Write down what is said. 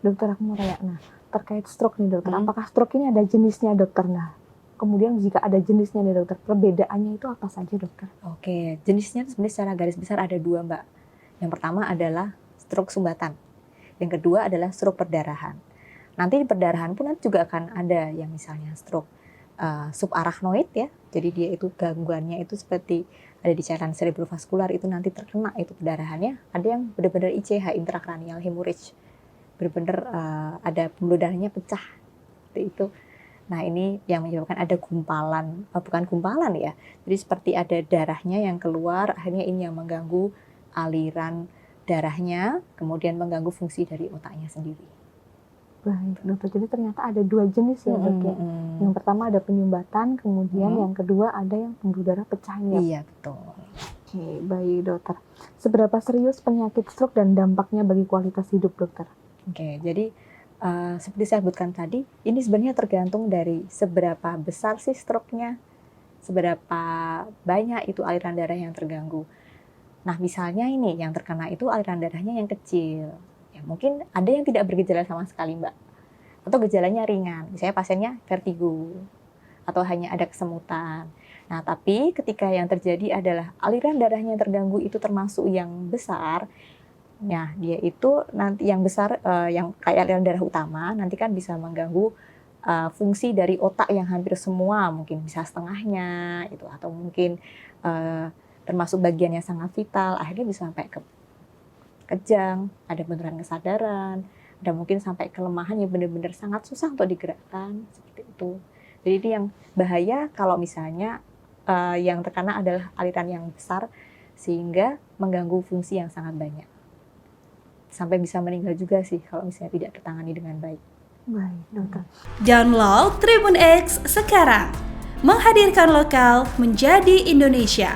Dokter, aku mau tanya, nah terkait stroke nih dokter, apakah stroke ini ada jenisnya dokter? Nah, kemudian jika ada jenisnya nih dokter, perbedaannya itu apa saja dokter? Oke, jenisnya sebenarnya secara garis besar ada 2 Mbak. Yang pertama adalah stroke sumbatan, yang kedua adalah stroke perdarahan. Nanti di perdarahan pun nanti juga akan ada yang misalnya stroke subarachnoid ya, jadi dia itu gangguannya itu seperti ada di cairan cerebrovaskular, itu nanti terkena itu perdarahannya. Ada yang benar-benar ICH, intracranial hemorrhage, benar-benar ada pembuluh darahnya pecah seperti itu. Nah ini yang menyebabkan ada gumpalan, bukan gumpalan ya, jadi seperti ada darahnya yang keluar, akhirnya ini yang mengganggu aliran darahnya, kemudian mengganggu fungsi dari otaknya sendiri. Baik dokter, jadi ternyata ada 2 jenis ya dok ya. Yang pertama ada penyumbatan, kemudian yang kedua ada yang pembuluh darah pecah ya. Iya betul. Oke, baik dokter. Seberapa serius penyakit stroke dan dampaknya bagi kualitas hidup dokter? Oke, jadi seperti saya sebutkan tadi, ini sebenarnya tergantung dari seberapa besar sih stroke-nya, seberapa banyak itu aliran darah yang terganggu. Nah misalnya ini yang terkena itu aliran darahnya yang kecil, ya mungkin ada yang tidak bergejala sama sekali Mbak, atau gejalanya ringan, misalnya pasiennya vertigo, atau hanya ada kesemutan. Nah tapi ketika yang terjadi adalah aliran darahnya yang terganggu itu termasuk yang besar, nah dia itu nanti yang besar, yang kayak aliran darah utama, nanti kan bisa mengganggu fungsi dari otak yang hampir semua, mungkin bisa setengahnya, itu, atau mungkin termasuk bagian yang sangat vital, akhirnya bisa sampai ke kejang, ada penurunan kesadaran, ada mungkin sampai kelemahan yang benar-benar sangat susah untuk digerakkan, seperti itu. Jadi ini yang bahaya kalau misalnya yang terkena adalah aliran yang besar, sehingga mengganggu fungsi yang sangat banyak. Sampai bisa meninggal juga sih kalau misalnya tidak tertangani dengan baik. Baik dokter. Download Tribun X sekarang, menghadirkan lokal menjadi Indonesia.